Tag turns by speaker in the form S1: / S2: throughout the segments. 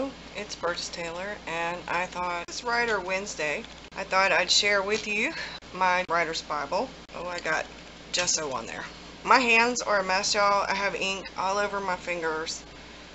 S1: Hello, it's Burgess Taylor, and I thought this Writer Wednesday, I thought I'd share with you my Writer's Bible. Oh, I got gesso on there. My hands are a mess, y'all. I have ink all over my fingers.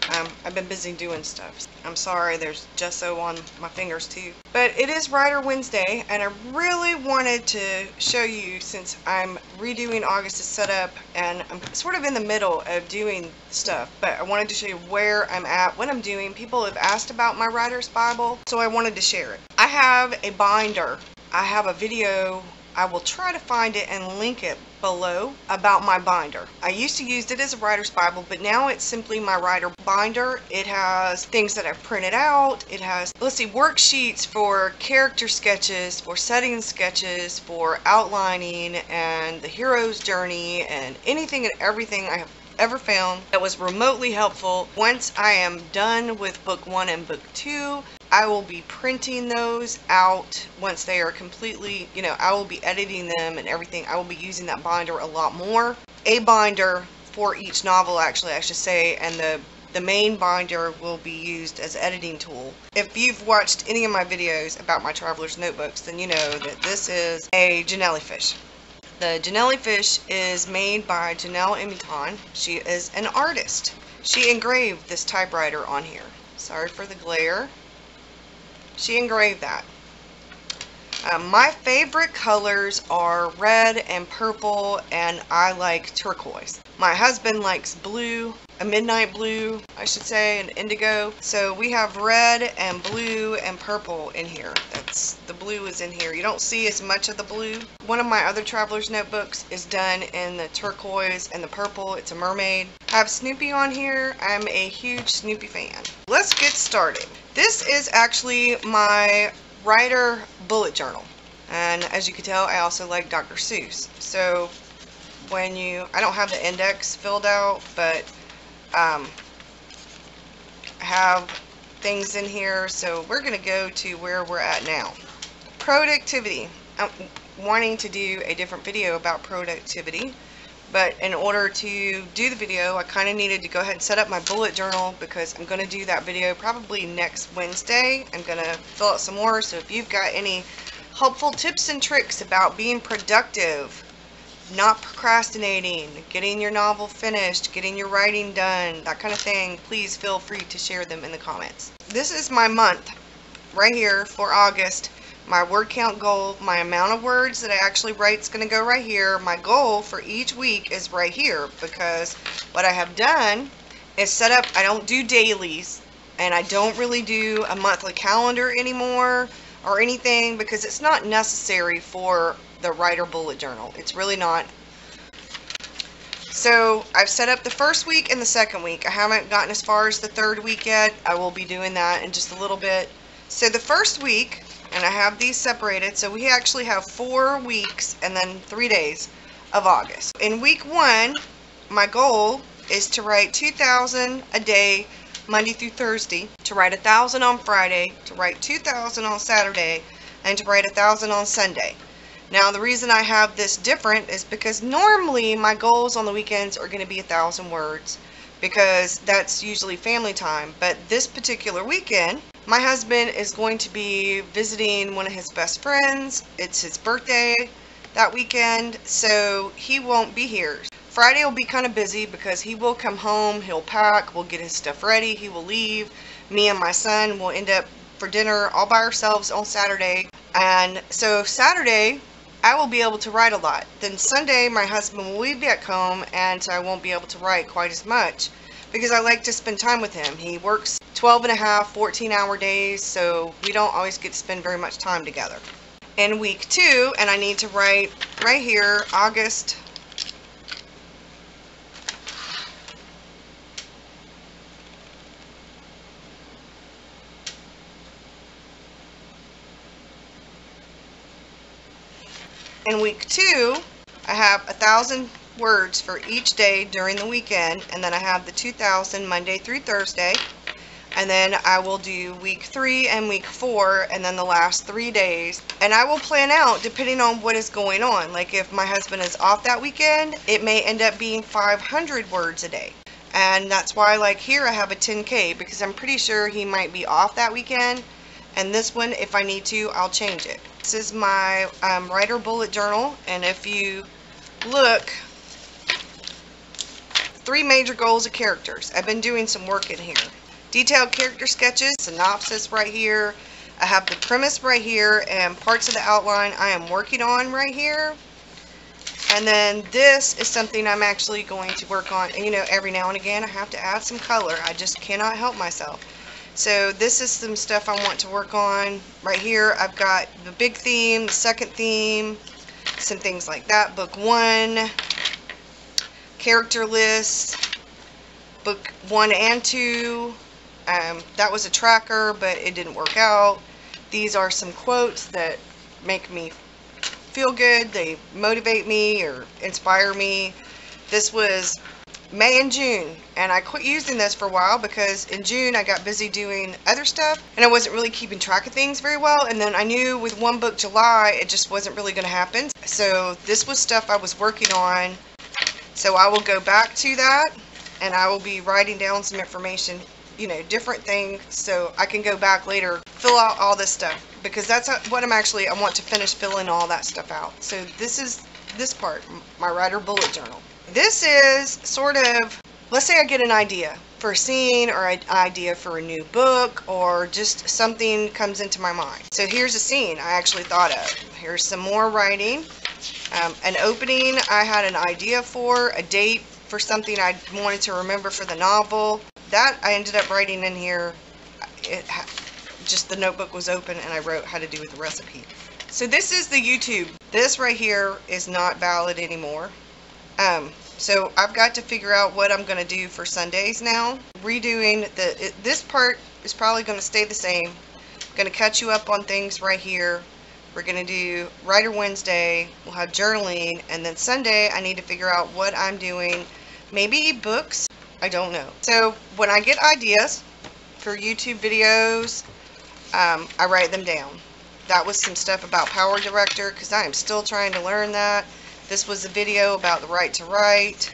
S1: I've been busy doing stuff. I'm sorry, there's gesso on my fingers too. But it is Writer Wednesday, and I really wanted to show you, since I'm redoing August's setup, and I'm sort of in the middle of doing stuff, but I wanted to show you where I'm at, what I'm doing. People have asked about my Writer's Bible, so I wanted to share it. I have a binder. I have a video. I will try to find it and link it below about my binder. I used to use it as a Writer's Bible, but now it's simply my writer binder. It has things that I've printed out. It has, let's see, worksheets for character sketches, for setting sketches, for outlining, and the hero's journey, and anything and everything I have ever found that was remotely helpful. Once I am done with book 1 and book 2, I will be printing those out once they are completely, I will be editing them and everything. I will be using that binder a lot more. A binder for each novel, actually, I should say, and the main binder will be used as an editing tool. If you've watched any of my videos about my Traveler's Notebooks, then you know that this is a Janelli fish. The Janelli fish is made by Janelle Emiton. She is an artist. She engraved this typewriter on here. Sorry for the glare. She engraved that. My favorite colors are red and purple, and I like turquoise. My husband likes blue, a midnight blue, I should say, an indigo. So we have red and blue and purple in here. The blue is in here. You don't see as much of the blue. One of my other Traveler's Notebooks is done in the turquoise and the purple. It's a mermaid. I have Snoopy on here. I'm a huge Snoopy fan. Let's get started. This is actually my writer bullet journal. And as you can tell, I also like Dr. Seuss. So I don't have the index filled out, but I have things in here. So we're going to go to where we're at now. Productivity. I'm wanting to do a different video about productivity, but in order to do the video, I kind of needed to go ahead and set up my bullet journal, because I'm going to do that video probably next Wednesday. I'm going to fill out some more. So if you've got any helpful tips and tricks about being productive, not procrastinating, getting your novel finished, getting your writing done, that kind of thing, please feel free to share them in the comments. This is my month right here for August. My word count goal, my amount of words that I actually write is going to go right here. My goal for each week is right here, because what I have done is set up, I don't do dailies, and I don't really do a monthly calendar anymore or anything, because it's not necessary for the writer bullet journal. It's really not. So I've set up the first week and the second week. I haven't gotten as far as the third week yet. I will be doing that in just a little bit. So the first week, and I have these separated, so we actually have 4 weeks and then 3 days of August. In week 1, my goal is to write 2,000 a day, Monday through Thursday, to write 1,000 on Friday, to write 2,000 on Saturday, and to write 1,000 on Sunday. Now, the reason I have this different is because normally my goals on the weekends are going to be 1,000 words, because that's usually family time. But this particular weekend, my husband is going to be visiting one of his best friends. It's his birthday that weekend, so he won't be here. Friday will be kind of busy, because he will come home, he'll pack, we'll get his stuff ready, he will leave. Me and my son will end up for dinner all by ourselves on Saturday. And so Saturday, I will be able to write a lot. Then Sunday, my husband will be back home, and so I won't be able to write quite as much, because I like to spend time with him. He works 12.5, 14-hour days, so we don't always get to spend very much time together. In week 2, and I need to write right here, August. In week 2, I have 1,000 words for each day during the weekend, and then I have the 2,000 Monday through Thursday, and then I will do week 3 and week 4, and then the last 3 days. And I will plan out depending on what is going on. Like if my husband is off that weekend, it may end up being 500 words a day. And that's why, like here, I have a 10K because I'm pretty sure he might be off that weekend. And this one, if I need to, I'll change it. This is my writer bullet journal, and if you look, 3 major goals of characters. I've been doing some work in here. Detailed character sketches, synopsis right here. I have the premise right here, and parts of the outline I am working on right here. And then this is something I'm actually going to work on. And you know, every now and again I have to add some color. I just cannot help myself. So this is some stuff I want to work on. Right here I've got the big theme, the second theme, some things like that. Book 1, character list, book 1 and 2. That was a tracker, but it didn't work out. These are some quotes that make me feel good. They motivate me or inspire me. This was May and June, and I quit using this for a while because in June I got busy doing other stuff and I wasn't really keeping track of things very well, and then I knew with one book July it just wasn't really going to happen. So this was stuff I was working on, so I will go back to that and I will be writing down some information, you know, different things, so I can go back later, fill out all this stuff, because that's what I want to finish filling all that stuff out. So this is this part, my writer bullet journal. This is sort of, let's say I get an idea for a scene or an idea for a new book, or just something comes into my mind. So here's a scene I actually thought of. Here's some more writing. An opening I had an idea for, a date for something I wanted to remember for the novel. That I ended up writing in here. Just the notebook was open and I wrote how to do with the recipe. So this is the YouTube. This right here is not valid anymore. So I've got to figure out what I'm going to do for Sundays now. Redoing this part is probably going to stay the same. I'm going to catch you up on things right here. We're going to do Writer Wednesday. We'll have journaling, and then Sunday I need to figure out what I'm doing. Maybe books. I don't know. So when I get ideas for YouTube videos, I write them down. That was some stuff about Power Director because I am still trying to learn that. This was a video about the right to write.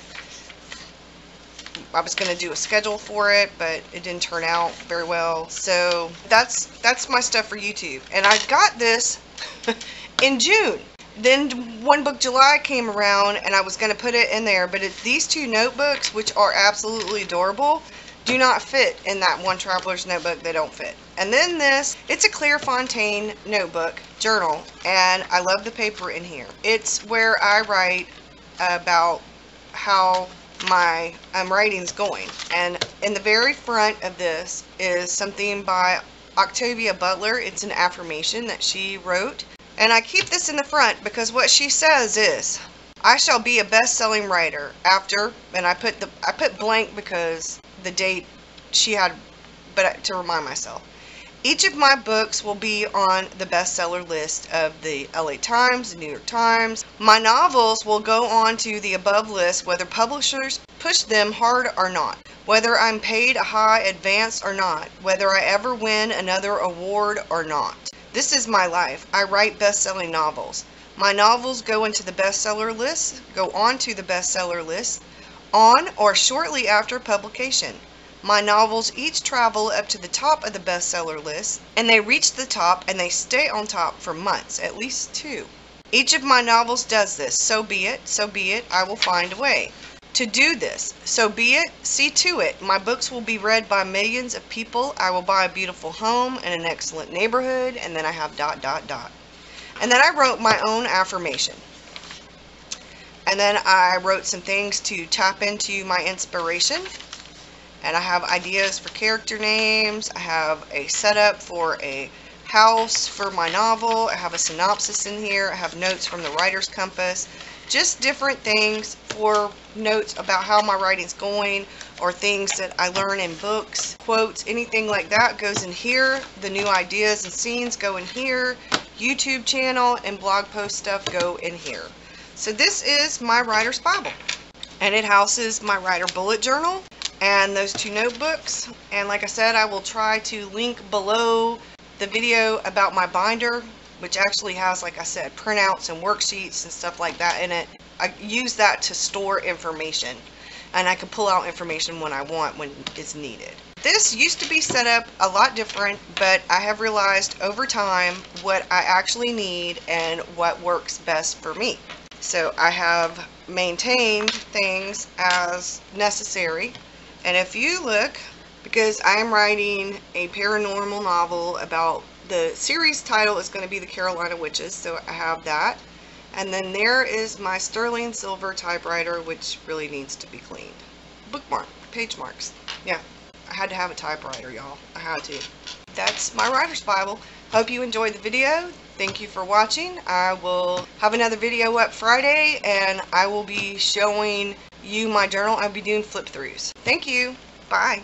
S1: I was going to do a schedule for it, but it didn't turn out very well. So that's my stuff for YouTube. And I got this in June. Then One Book July came around and I was going to put it in there, but these 2 notebooks, which are absolutely adorable, do not fit in that One Traveler's notebook. They don't fit. And then this, it's a Clairefontaine notebook journal, and I love the paper in here. It's where I write about how my writing's going. And in the very front of this is something by Octavia Butler. It's an affirmation that she wrote. And I keep this in the front because what she says is, I shall be a best-selling writer after, and I put blank because the date she had, but to remind myself. Each of my books will be on the bestseller list of the LA Times, the New York Times. My novels will go on to the above list whether publishers push them hard or not, whether I'm paid a high advance or not, whether I ever win another award or not. This is my life. I write best-selling novels. My novels go into the bestseller list, go on to the bestseller list, on or shortly after publication. My novels each travel up to the top of the bestseller list, and they reach the top and they stay on top for months, at least 2. Each of my novels does this. So be it, so be it, I will find a way to do this. So be it, see to it. My books will be read by millions of people. I will buy a beautiful home in an excellent neighborhood, and then I have ... And then I wrote my own affirmation. And then I wrote some things to tap into my inspiration. And I have ideas for character names. I have a setup for a house for my novel. I have a synopsis in here. I have notes from the Writer's Compass. Just different things for notes about how my writing's going, or things that I learn in books, quotes, anything like that goes in here. The new ideas and scenes go in here. YouTube channel and blog post stuff go in here. So this is my Writer's Bible, and it houses my writer bullet journal and those 2 notebooks. And like I said, I will try to link below the video about my binder, which actually has, like I said, printouts and worksheets and stuff like that in it. I use that to store information. and I can pull out information when I want, when it's needed. This used to be set up a lot different, but I have realized over time what I actually need and what works best for me. So I have maintained things as necessary. And if you look, because I am writing a paranormal novel about, the series title is going to be The Carolina Witches, so I have that. And then there is my sterling silver typewriter, which really needs to be cleaned. Bookmark, page marks. Yeah, I had to have a typewriter, y'all. I had to. That's my writer's Bible. Hope you enjoyed the video. Thank you for watching. I will have another video up Friday, and I will be showing you my journal. I'll be doing flip throughs. Thank you. Bye.